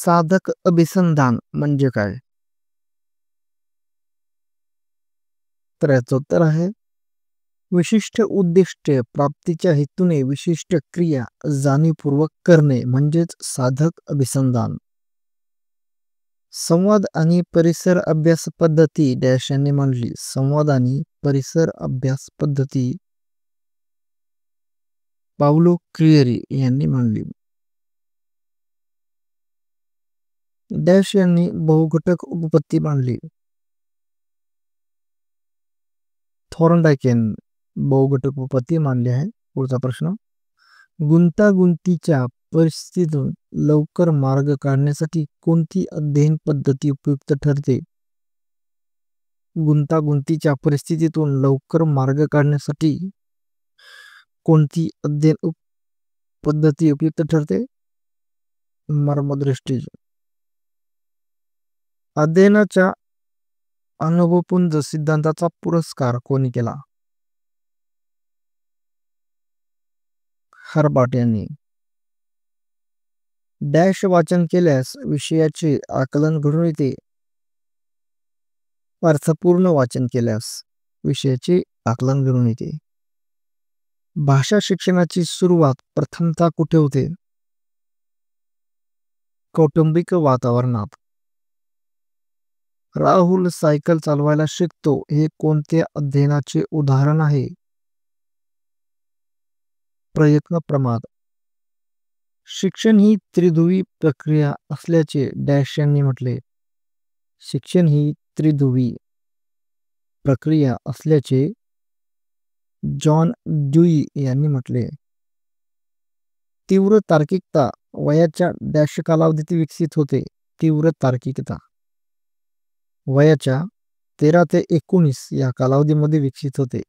साधक अभिसंधान म्हणजे काय? तर याचं उत्तर आहे विशिष्ट उद्दिष्ट प्राप्तीच्या हेतूने विशिष्ट क्रिया जाणीवपूर्वक करणे म्हणजेच साधक अभिसंधान. संवाद आणि परिसर अभ्यास पद्धती डॅश यांनी मांडली. संवाद आणि परिसर अभ्यास पद्धती पाउलो क्लिअरी यांनी मांडली. डॅश यांनी बहुघटक उपपत्ती मांडली. थॉर्नडाईक यांनी बहुघटक उपपत्ती मांडली आहे. पुढचा प्रश्न, गुंतागुंतीच्या परिस्थितीतून लवकर मार्ग काढण्यासाठी कोणती अध्ययन पद्धती उपयुक्त ठरते? गुंतागुंतीच्या परिस्थितीतून लवकर मार्ग काढण्यासाठी कोणती अध्ययन पद्धती उपयुक्त ठरते? मर्मदृष्टी. अध्ययनाच्या अनुभवपुंज सिद्धांताचा पुरस्कार कोणी केला? हर्बर्ट यांनी. डॅश वाचन केल्यास विषयाचे आकलन घडून येते. अर्थपूर्ण वाचन केल्यास विषयाचे आकलन घडून येते. भाषा शिक्षणाची सुरुवात प्रथमतः कुठे होते? कौटुंबिक वातावरणात. राहुल सायकल चालवायला शिकतो हे कोणत्या अध्ययनाचे उदाहरण आहे? प्रयत्न प्रमाद. शिक्षण ही त्रिध्रुवी प्रक्रिया असल्याचे डॅश यांनी म्हटले. शिक्षण ही त्रिध्रुवी प्रक्रिया असल्याचे जॉन ड्यूई यांनी म्हटले. तीव्र तार्किकता वयाच्या डॅश कालावधीत विकसित होते. तीव्र तार्किकता वयाच्या 13 ते 19 या कालावधीमध्ये विकसित होते.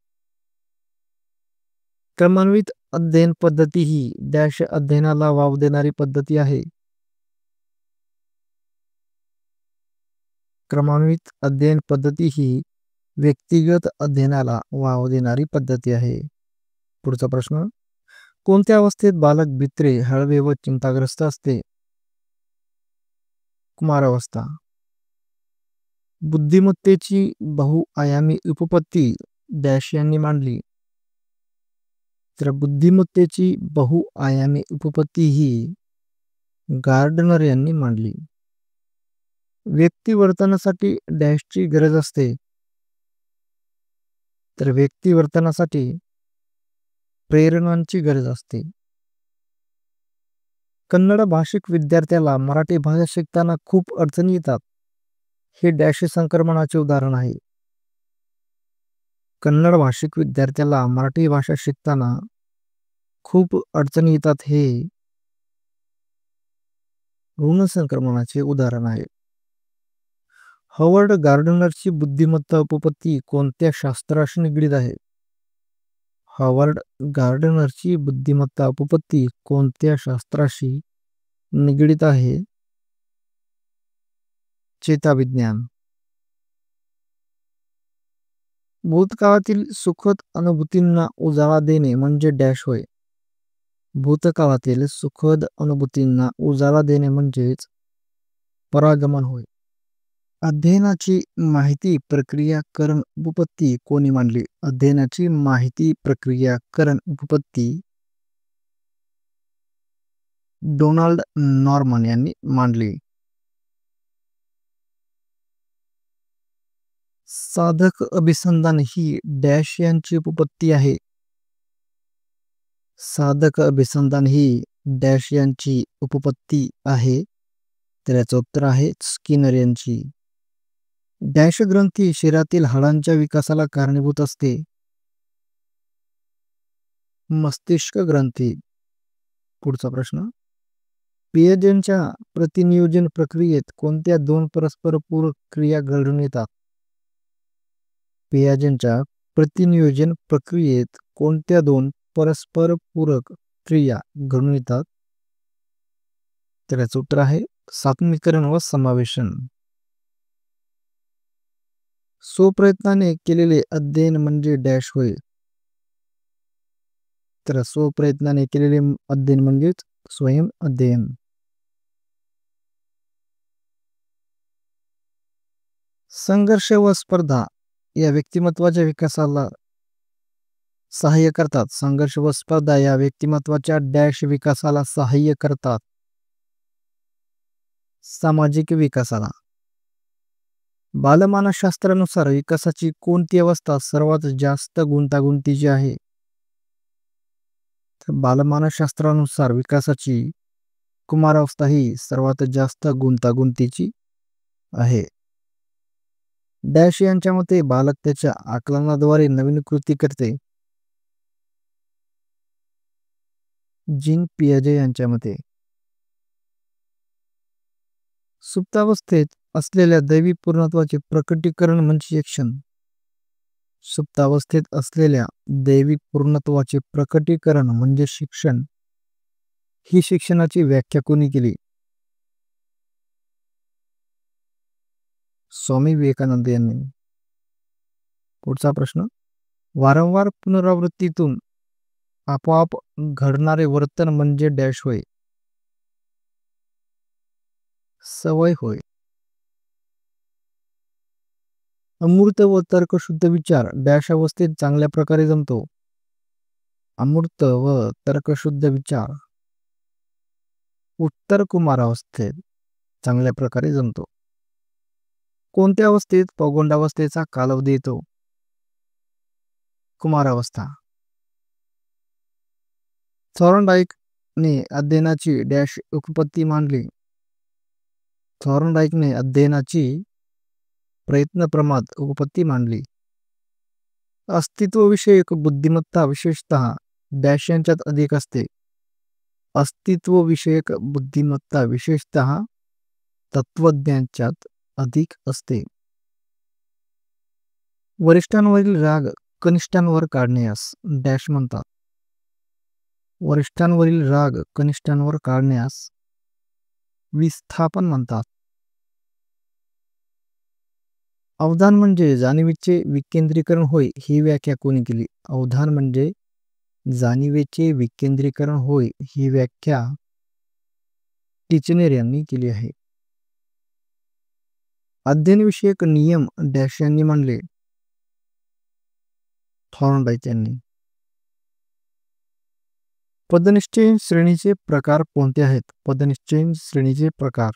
क्रमान्वित अध्ययन पद्धती ही डॅश अध्ययनाला वाव देणारी पद्धती आहे. क्रमान्वित अध्ययन पद्धती ही व्यक्तिगत अध्ययनाला वाव देणारी पद्धती आहे. पुढचा प्रश्न, कोणत्या अवस्थेत बालक भित्रे, हळवे व चिंताग्रस्त असते? कुमारावस्था. बुद्धिमत्तेची बहुआयामी उपपत्ती डॅश यांनी मांडली. तर बुद्धिमत्तेची बहुआयामी उपपत्ती ही गार्डनर यांनी मांडली. व्यक्तिवर्तनासाठी डॅशची गरज असते. तर व्यक्तिवर्तनासाठी प्रेरणांची गरज असते. कन्नड भाषिक विद्यार्थ्याला मराठी भाषा शिकताना खूप अडचणी येतात हे डॅश संक्रमणाचे उदाहरण आहे. कन्नड भाषिक विद्यार्थ्याला मराठी भाषा शिकताना खूप अडचणी येतात हे ऋण संक्रमणाचे उदाहरण आहे. हॉवर्ड गार्डनरची बुद्धिमत्ता उपपत्ती कोणत्या शास्त्राशी निगडीत आहे? हॉवर्ड गार्डनरची बुद्धिमत्ता उपपत्ती कोणत्या शास्त्राशी निगडीत आहे? चेताविज्ञान. भूतकाळातील सुखद अनुभूतींना उजाळा देणे म्हणजे डॅश होय. भूतकाळातील सुखद अनुभूतींना उजाळा देणे म्हणजेच परागमन होय. अध्ययनाची माहिती प्रक्रियाकरण उपपत्ती कोणी मांडली? अध्ययनाची माहिती प्रक्रियाकरण उपपत्ती डोनाल्ड नॉर्मन यांनी मांडली. साधक अभिसंधान ही डॅश यांची उपपत्ती आहे. साधक अभिसंधान ही डॅश यांची उपपत्ती आहे. तर याचं उत्तर आहे स्किनर यांची. डॅश ग्रंथी शरीरातील हाडांच्या विकासाला कारणीभूत असते. मस्तिष्क ग्रंथी. पुढचा प्रश्न, पेयजनच्या प्रतिनियोजन प्रक्रियेत कोणत्या दोन परस्पर पूरक क्रिया घडून येतात? पेयजनच्या प्रतिनियोजन प्रक्रियेत कोणत्या दोन परस्पर पूरक क्रिया घडून येतात? तर याचं उत्तर आहे सात्मीकरण व समावेशन. स्वप्रयत्नाने केलेले अध्ययन म्हणजे डॅश होय. तर स्वप्रयत्नाने केलेले अध्ययन म्हणजेच स्वयं अध्ययन. संघर्ष व स्पर्धा या व्यक्तिमत्वाच्या विकासाला सहाय्य करतात. संघर्ष व स्पर्धा या व्यक्तिमत्वाच्या डॅश विकासाला सहाय्य करतात. सामाजिक विकासाला. बालमानसशास्त्रानुसार विकासाची कोणती अवस्था सर्वात जास्त गुंतागुंतीची आहे? तर बालमानसशास्त्रानुसार विकासाची कुमारावस्था ही सर्वात जास्त गुंतागुंतीची आहे. डॅश यांच्या मते बालक त्याच्या आकलनाद्वारे नवीन कृती करते. जीन पियाजे यांच्या मते सुप्तावस्थेत असलेल्या दैवी पूर्णत्वाचे प्रकटीकरण म्हणजे शिक्षण. सुप्तावस्थेत असलेल्या दैवी पूर्णत्वाचे प्रकटीकरण म्हणजे शिक्षण. ही शिक्षणाची व्याख्या कोणी केली? स्वामी विवेकानंद यांनी. पुढचा प्रश्न, वारंवार पुनरावृत्तीतून आपोआप घडणारे वर्तन म्हणजे डॅश होय? सवय होय. अमूर्त व तर्कशुद्ध विचार डॅश अवस्थेत चांगल्या प्रकारे जमतो? अमूर्त व तर्कशुद्ध विचार उत्तर कुमारावस्थेत चांगल्या प्रकारे जमतो. कोणत्या अवस्थेत पौगंडावस्थेचा कालावधी येतो? कुमारावस्था. थॉर्नडाईकने अध्ययनाची डॅश उपपत्ती मांडली? थॉर्नडाईकने अध्ययनाची प्रयत्न प्रमाद उपपत्ती मांडली. अस्तित्वविषयक बुद्धिमत्ता विशेषतः डॅश यांच्यात अधिक असते? अस्तित्वविषयक बुद्धिमत्ता विशेषतः तत्वज्ञांच्यात अधिक असते. वरिष्ठांवरील राग कनिष्ठांवर काढण्यास डॅश म्हणतात? वरिष्ठांवरील राग कनिष्ठांवर काढण्यास विस्थापन म्हणतात. अवधान म्हणजे जाणीवेचे विकेंद्रीकरण होय, ही व्याख्या कोणी केली? अवधान म्हणजे जाणीवेचे विकेंद्रीकरण होय, ही व्याख्या टिचनेर यांनी केली आहे. अध्ययनविषयक नियम डॅश यांनी मांडले? थॉर्नडाईक यांनी. पदनिश्चयन श्रेणीचे प्रकार कोणते आहेत? पदनिश्चयन श्रेणीचे प्रकार.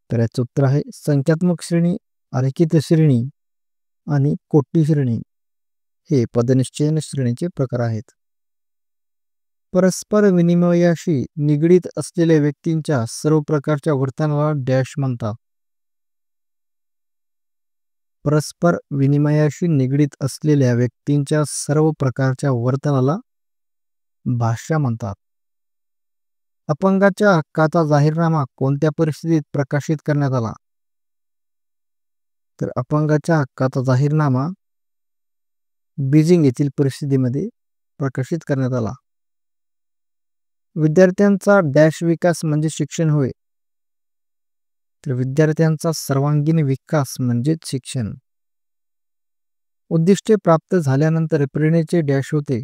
तर याचं उत्तर आहे संख्यात्मक श्रेणी, आरेखित श्रेणी आणि कोटी श्रेणी हे पदनिश्चयन श्रेणीचे प्रकार आहेत. परस्पर विनिमयाशी निगडीत असलेल्या व्यक्तींच्या सर्व प्रकारच्या वर्तनाला डॅश म्हणतात? परस्पर विनिमयाशी निगडीत असलेल्या व्यक्तींच्या सर्व प्रकारच्या वर्तनाला भाषा म्हणतात. अपंगाच्या हक्काचा जाहीरनामा कोणत्या परिस्थितीत प्रकाशित करण्यात आला? तर अपंगाच्या हक्काचा जाहीरनामा बीजिंग येथील परिस्थितीमध्ये प्रकाशित करण्यात आला. विद्यार्थ्यांचा डॅश विकास म्हणजे शिक्षण होय? तर विद्यार्थ्यांचा सर्वांगीण विकास म्हणजेच शिक्षण. उद्दिष्टे प्राप्त झाल्यानंतर प्रेरणेचे डॅश होते?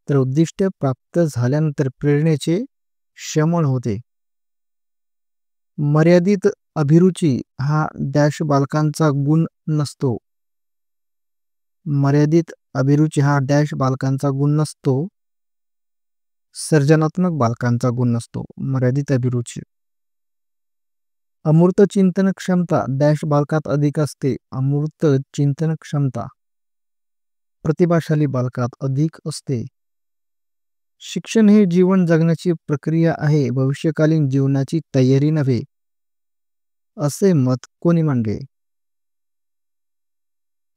तर उद्दिष्ट प्राप्त झाल्यानंतर प्रेरणेचे शमन होते. मर्यादित अभिरुची हा डॅश बालकांचा गुण नसतो? मर्यादित अभिरुची हा डॅश बालकांचा गुण नसतो, सर्जनात्मक बालकांचा गुण नसतो. मर्यादित अभिरुची. अमूर्त चिंतन क्षमता डॅश बालकात अधिक असते? अमूर्त चिंतन क्षमता प्रतिभाशाली बालकात अधिक असते. शिक्षण हे जीवन जगण्याची प्रक्रिया आहे, भविष्यकालीन जीवनाची तयारी नव्हे, असे मत कोणी मांडले?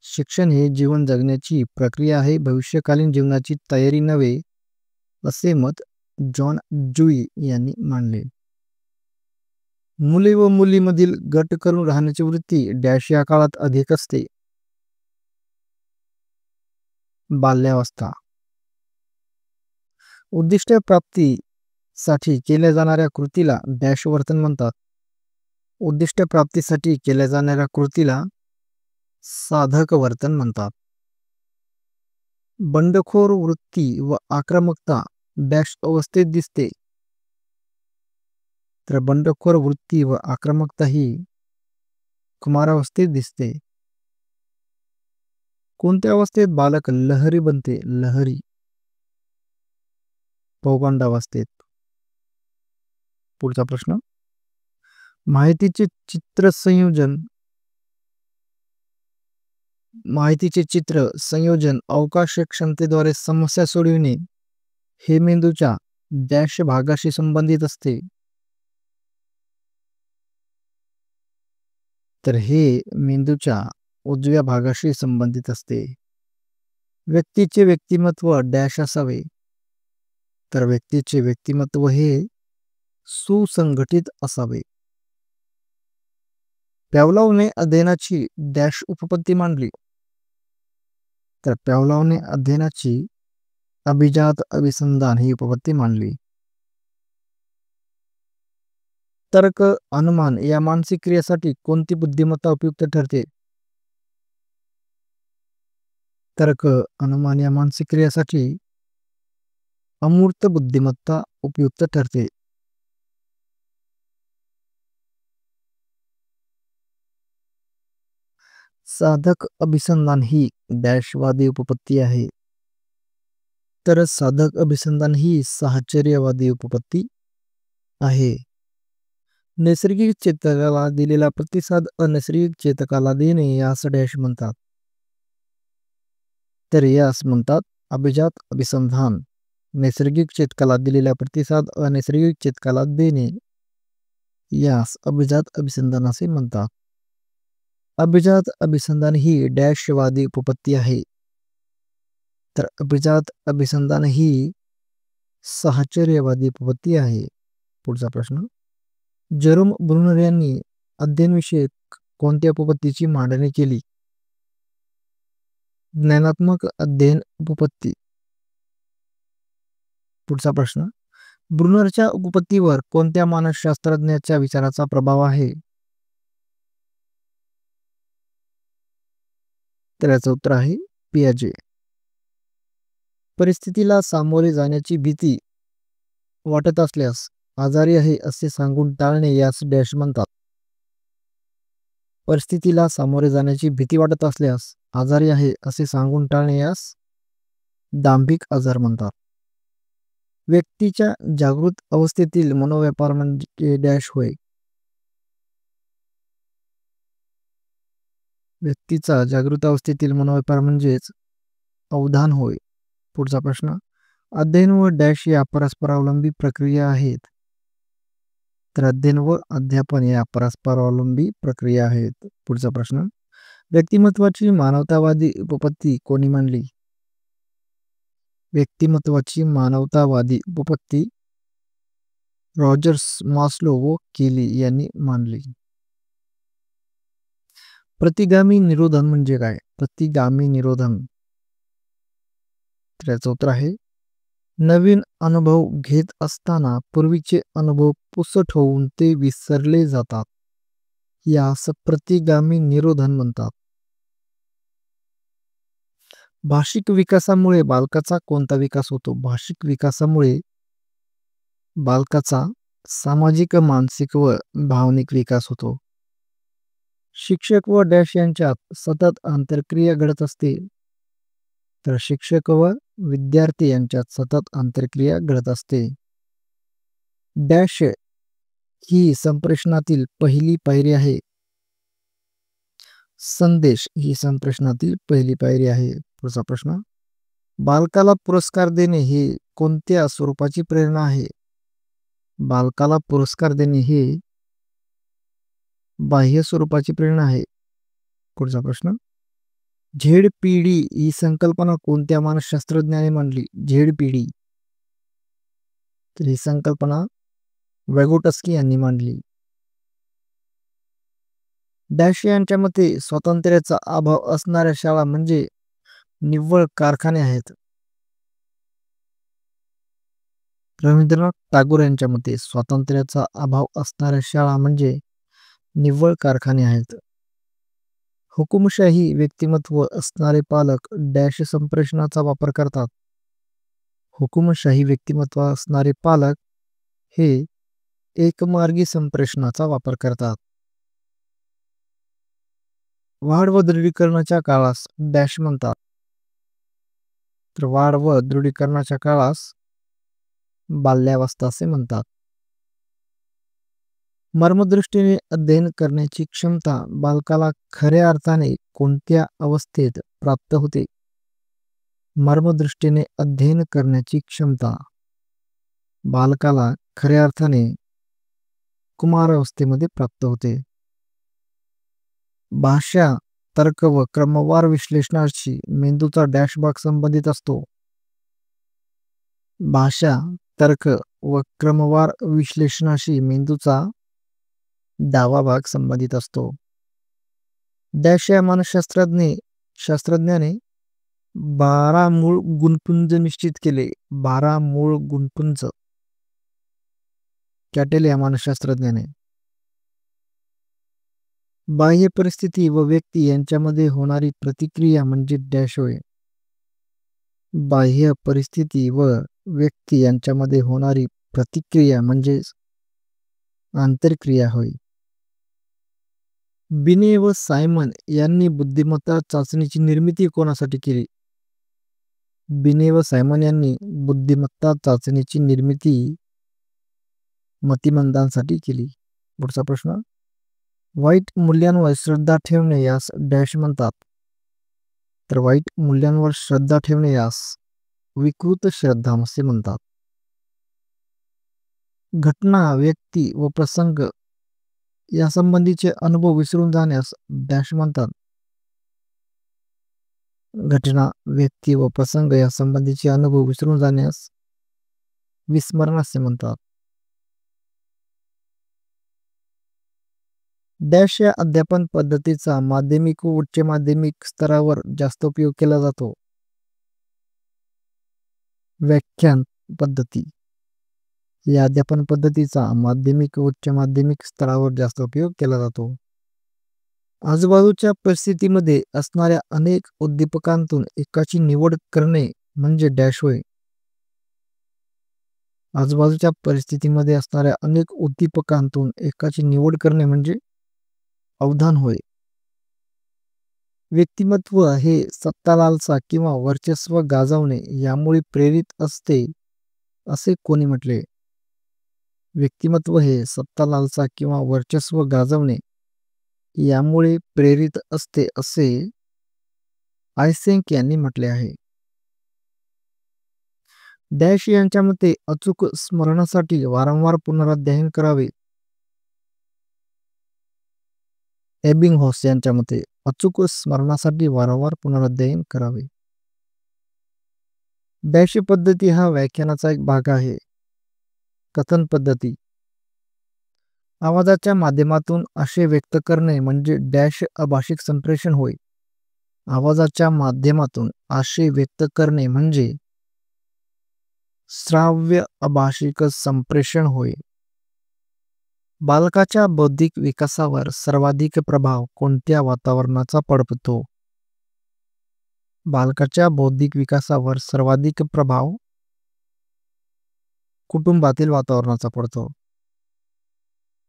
शिक्षण हे जीवन जगण्याची प्रक्रिया आहे, भविष्यकालीन जीवनाची तयारी नव्हे, असे मत जॉन ड्यूई यांनी मांडले. मुले व मुलीमधील गट करून राहण्याची वृत्ती डॅश या काळात अधिक असते? बाल्यावस्था. उद्दिष्ट प्राप्तीसाठी केल्या जाणाऱ्या कृतीला डॅश वर्तन म्हणतात? उद्दिष्ट प्राप्तीसाठी केल्या जाणाऱ्या कृतीला साधक वर्तन म्हणतात. बंडखोर वृत्ती व आक्रमकता डॅश अवस्थेत दिसते? तर बंडखोर वृत्ती व आक्रमकता ही कुमारावस्थेत दिसते. कोणत्या अवस्थेत बालक लहरी बनते? लहरी. पौगंडावस्थेत. पुढचा प्रश्न. माहितीचे चित्र संयोजन अवकाश क्षमतेद्वारे समस्या सोडविणे हे मेंदूच्या डॅश भागाशी संबंधित असते. तर हे मेंदूच्या उजव्या भागाशी संबंधित असते. व्यक्तीचे व्यक्तिमत्व डॅश असावे? तर व्यक्तीचे व्यक्तिमत्व हे सुसंघटित असावे. पॅव्लोवने अध्ययनाची डॅश उपपत्ती मांडली? तर पॅव्लोवने अध्ययनाची अभिजात अभिसंधान ही उपपत्ती मांडली. तर्क अनुमान या मानसिक क्रियेसाठी कोणती बुद्धिमत्ता उपयुक्त ठरते? तर्क अनुमान या मानसिक क्रियेसाठी अमूर्त बुद्धिमत्ता उपयुक्त ठरते. साधक अभिसंधान ही डॅशवादी उपपत्ती आहे? तर साधक अभिसंधान ही साहचर्यवादी उपपत्ती आहे. नैसर्गिक चेतकाला दिलेला प्रतिसाद अनैसर्गिक चेतकाला देणे यास डॅश म्हणतात? तर यास म्हणतात अभिजात अभिसंधान. नैसर्गिक चेतकाला दिलेला प्रतिसाद अनैसर्गिक चेतकाला देणे यास अभिजात अभिसंधान असे म्हणतात. अभिजात अभिसंधान ही डॅशवादी उपपत्ती आहे? तर अभिजात अभिसंधान ही साहचर्यवादी उपपत्ती आहे. पुढचा प्रश्न. जेरोम ब्रुनर यांनी अध्ययनविषयक कोणत्या उपपत्तीची मांडणी केली? ज्ञानात्मक अध्ययन उपपत्ती. पुढचा प्रश्न. ब्रुनरच्या उपपत्तीवर कोणत्या मानसशास्त्रज्ञाच्या विचाराचा प्रभाव आहे? तर याचं उत्तर आहे पियाजे. परिस्थितीला सामोरे जाण्याची भीती वाटत असल्यास आजारी आहे असे सांगून टाळणे यास डॅश म्हणतात? परिस्थितीला सामोरे जाण्याची भीती वाटत असल्यास आजारी आहे असे सांगून टाळणे यास दांभिक आजार म्हणतात. व्यक्तीच्या जागृत अवस्थेतील मनोव्यापार म्हणजे डॅश होय? व्यक्तीचा जागृत अवस्थेतील मनोव्यापार म्हणजेच अवधान होय. पुढचा प्रश्न. अध्ययन व डॅश या परस्परावलंबी प्रक्रिया आहेत? तर अध्ययन व अध्यापन या परस्परावलंबी प्रक्रिया आहेत. पुढचा प्रश्न. व्यक्तिमत्वाची मानवतावादी उपपत्ती कोणी मांडली? व्यक्तिमत्वाची मानवतावादी उपपत्ती रॉजर्स, मास्लो व केली यांनी मांडली. प्रतिगामी निरोधन म्हणजे काय? प्रतिगामी निरोधन. त्याचं उत्तर आहे नवीन अनुभव घेत असताना पूर्वीचे अनुभव पुसट होऊन ते विसरले जातात यास प्रतिगामी निरोधन म्हणतात. भाषिक विकासामुळे बालकाचा कोणता विकास होतो? भाषिक विकासामुळे बालकाचा सामाजिक, मानसिक व भावनिक विकास होतो. शिक्षक व डॅश यांच्यात सतत आंतरक्रिया घडत असते? तर शिक्षक व विद्यार्थी यांच्यात सतत आंतरक्रिया घडत असते. डॅश ही संप्रेषणातील पहिली पायरी आहे? संदेश ही संप्रेषणातील पहिली पायरी आहे. पुढचा प्रश्न. बालकाला पुरस्कार देणे हे कोणत्या स्वरूपाची प्रेरणा आहे? बालकाला पुरस्कार देणे हे बाह्य स्वरूपाची प्रेरणा आहे. पुढचा प्रश्न. झेड-पी-डी ही संकल्पना कोणत्या मानसशास्त्रज्ञाने मांडली? झेड-पी-डी. तर ही संकल्पना वॅगोटस्की यांनी मांडली. डॅश यांच्या मते स्वातंत्र्याचा अभाव असणाऱ्या शाळा म्हणजे निव्वळ कारखाने आहेत? रवींद्रनाथ टागोर यांच्या मते स्वातंत्र्याचा अभाव असणाऱ्या शाळा म्हणजे निव्वळ कारखाने आहेत. हुकुमशाही व्यक्तिमत्व असणारे पालक डॅश संप्रेषणाचा वापर करतात? हुकुमशाही व्यक्तिमत्व असणारे पालक हे एकमार्गी संप्रेषणाचा वापर करतात. वाढ व दृढीकरणाच्या काळास डॅश म्हणतात. तर वाढ व दृढीकरणाच्या काळास बाल्यावस्था असे म्हणतात. मर्मदृष्टीने अध्ययन करण्याची क्षमता बालकाला खऱ्या अर्थाने कोणत्या अवस्थेत प्राप्त होते? मर्मदृष्टीने अध्ययन करण्याची क्षमता बालकाला खऱ्या अर्थाने कुमारावस्थेमध्ये प्राप्त होते. भाषा, तर्क व क्रमवार विश्लेषणाशी मेंदूचा डॅश भाग संबंधित असतो. भाषा, तर्क व क्रमवार विश्लेषणाशी मेंदूचा डावा भाग संबंधित असतो. डॅश या मानसशास्त्रज्ञाने 12 मूळ गुणपुंज निश्चित केले. 12 मूळ गुणपुंज कॅटेल या मानसशास्त्रज्ञाने. बाह्य परिस्थिती व व्यक्ती यांच्यामध्ये होणारी प्रतिक्रिया म्हणजे डॅश होय. बाह्य परिस्थिती व व्यक्ती यांच्यामध्ये होणारी प्रतिक्रिया म्हणजे आंतरक्रिया होय. बिने व सायमन यांनी बुद्धिमत्ता चाचणीची निर्मिती कोणासाठी केली? बिने व सायमन यांनी बुद्धिमत्ता चाचणीची निर्मिती मतिमंदांसाठी केली. पुढचा प्रश्न. वाईट मूल्यांवर श्रद्धा ठेवणे यास डॅश म्हणतात. तर वाईट मूल्यांवर श्रद्धा ठेवणे यास विकृत श्रद्धा असे म्हणतात. घटना, व्यक्ती व प्रसंग या संबंधीचे अनुभव विसरून जाण्यास डॅश म्हणतात. घटना, व्यक्ती व प्रसंग या संबंधीचे अनुभव विसरून जाण्यास विस्मरण असे म्हणतात. डॅश या अध्यापन पद्धतीचा माध्यमिक व उच्च माध्यमिक स्तरावर जास्त उपयोग केला जातो. व्याख्यान पद्धती या अध्यापन पद्धतीचा माध्यमिक व उच्च माध्यमिक स्तरावर जास्त उपयोग केला जातो. आजूबाजूच्या परिस्थितीमध्ये असणाऱ्या अनेक उद्दीपकांतून एकाची निवड करणे म्हणजे डॅश होय. आजूबाजूच्या परिस्थितीमध्ये असणाऱ्या अनेक उद्दीपकांतून एकाची निवड करणे म्हणजे अवधान होय. व्यक्तिमत्व हे सत्ता, लालसा किंवा वर्चस्व गाजवणे यामुळे प्रेरित असते असे कोणी म्हटले? व्यक्तिमत्व हे सत्ता, लालसा किंवा वर्चस्व गाजवणे यामुळे प्रेरित असते असे आयसेंक यांनी म्हटले आहे. डॅश यांच्या मते अचूक स्मरणासाठी वारंवार पुनराध्ययन करावे. एबिंगहॉस यांच्या मते अचूक स्मरणासाठी वारंवार पुनराध्ययन करावे. डॅश पद्धती हा व्याख्यानाचा एक भाग आहे. कथन पद्धती. आवाजाच्या माध्यमातून आशय व्यक्त करणे म्हणजे डॅश अभाषिक संप्रेषण होय. आवाजाच्या माध्यमातून आशय व्यक्त करणे म्हणजे श्राव्य अभाषिक संप्रेषण होय. बालकाच्या बौद्धिक विकासावर सर्वाधिक प्रभाव कोणत्या वातावरणाचा पडतो? बालकाच्या बौद्धिक विकासावर सर्वाधिक प्रभाव कुटुंबातील वातावरणाचा पडतो.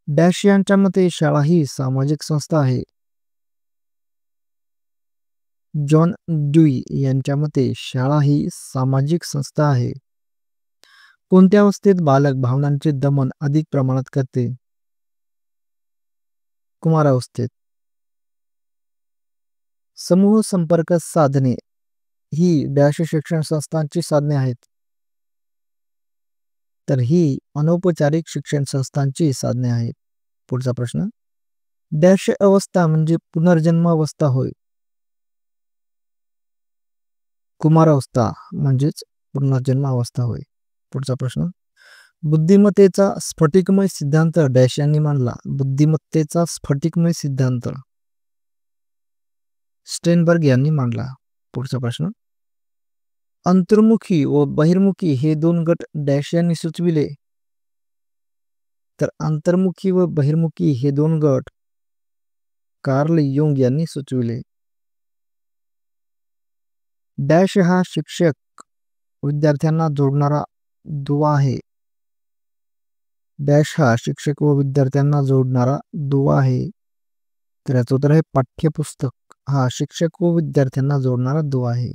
डॅश यांच्या मते शाळा ही सामाजिक संस्था आहे. जॉन ड्यूई यांच्या मते शाळा ही सामाजिक संस्था आहे. कोणत्या अवस्थेत बालक भावनांचे दमन अधिक प्रमाणात करते? कुमारावस्थेत. समूह संपर्क साधने ही डॅश शिक्षण संस्थांची साधने आहेत. तर ही अनौपचारिक शिक्षण संस्थांची साधने आहेत. पुढचा प्रश्न. डॅश अवस्था म्हणजे पुनर्जन्म अवस्था होय. कुमारावस्था म्हणजेच पुनर्जन्म अवस्था होय. पुढचा प्रश्न. बुद्धिमत्तेचा स्फटिकमय सिद्धांत डॅश यांनी मांडला. बुद्धिमत्तेचा स्फटिकमय सिद्धांत स्टेनबर्ग यांनी मांडला. पुढचा प्रश्न. अंतर्मुखी व बहिर्मुखी हे दोन गट डॅश यांनी सुचविले. तर अंतर्मुखी व बहिर्मुखी हे दोन गट कार्ल युंग यांनी सुचविले. डॅश हा शिक्षक विद्यार्थ्यांना जोडणारा दुवा आहे. डॅश हा शिक्षक व विद्यार्थ्यांना जोडणारा दुवा आहे. तर याचं उत्तर आहे पाठ्यपुस्तक हा शिक्षक व विद्यार्थ्यांना जोडणारा दुवा आहे.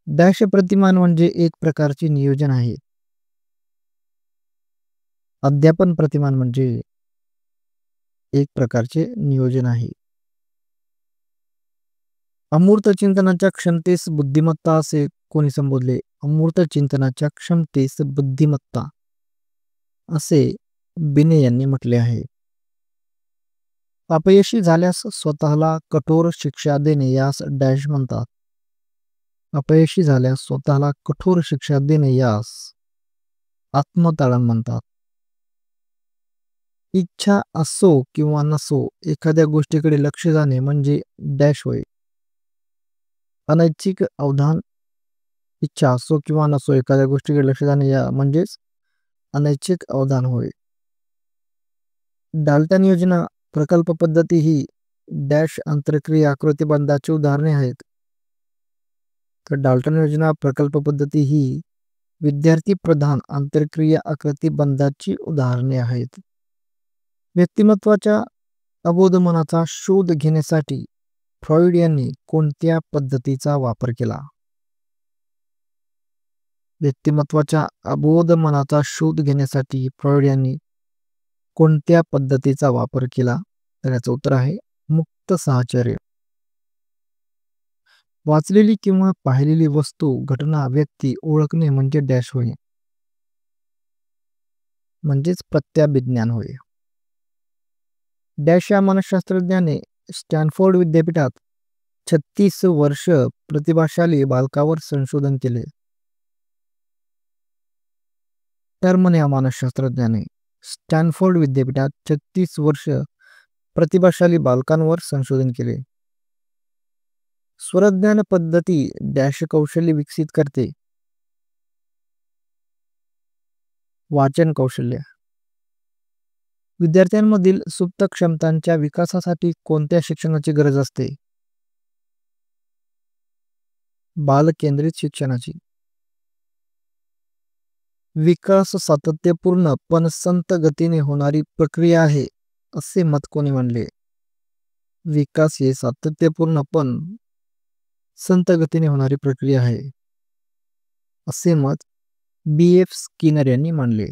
डॅश प्रतिमान म्हणजे एक प्रकारचे नियोजन आहे. अध्यापन प्रतिमान म्हणजे एक प्रकारचे नियोजन आहे. अमूर्त चिंतनाच्या क्षमतेस बुद्धिमत्ता असे कोणी संबोधले? अमूर्त चिंतनाच्या क्षमतेस बुद्धिमत्ता असे बिने यांनी म्हटले आहे. अपयशी झाल्यास स्वतःला कठोर शिक्षा देणे यास डॅश म्हणतात. अपयशी झाल्यास स्वतःला कठोर शिक्षा देणे यास आत्मताडण म्हणतात. इच्छा असो किंवा नसो एखाद्या गोष्टीकडे लक्ष जाणे म्हणजे डॅश होय. अनैच्छिक अवधान. इच्छा असो किंवा नसो एखाद्या गोष्टीकडे लक्ष जाणे या म्हणजेच अनैच्छिक अवधान होय. डाल्टन योजना प्रकल्प पद्धती ही डॅश अंतरक्रिया आकृतिबंधाची उदाहरणे आहेत. तर डाल्टन योजना प्रकल्प पद्धती ही विद्यार्थी प्रधान आंतरक्रिया आकृतिबंधाची उदाहरणे आहेत. व्यक्तिमत्वाच्या अबोधमनाचा शोध घेण्यासाठी फ्रॉइड यांनी कोणत्या पद्धतीचा वापर केला? व्यक्तिमत्वाच्या अबोधमनाचा शोध घेण्यासाठी फ्रॉइड यांनी कोणत्या पद्धतीचा वापर केला? तर याचं उत्तर आहे मुक्त साहचर्य. वाचलेली किंवा पाहिलेली वस्तू, घटना, व्यक्ती ओळखणे म्हणजे डॅश होय. म्हणजेच प्रत्याभिज्ञान होय. डॅश या मानसशास्त्रज्ञाने स्टॅनफोर्ड विद्यापीठात 36 वर्ष प्रतिभाशाली बालकावर संशोधन केले. टर्मन या मानसशास्त्रज्ञाने स्टॅनफोर्ड विद्यापीठात 36 वर्ष प्रतिभाशाली बालकांवर संशोधन केले. स्वरज्ञान पद्धती डॅश कौशल्य विकसित करते? वाचन कौशल्य. विद्यार्थ्यांमधील सुप्त क्षमतांच्या विकासासाठी कोणत्या शिक्षणाची गरज असते? बालकेंद्रित शिक्षणाची. विकास सातत्यपूर्ण पण संत गतीने होणारी प्रक्रिया आहे असे मत कोणी मांडले? विकास हे सातत्यपूर्ण पण संत गतीने होणारी प्रक्रिया आहे असे मत B.F. स्किनर यांनी मांडले.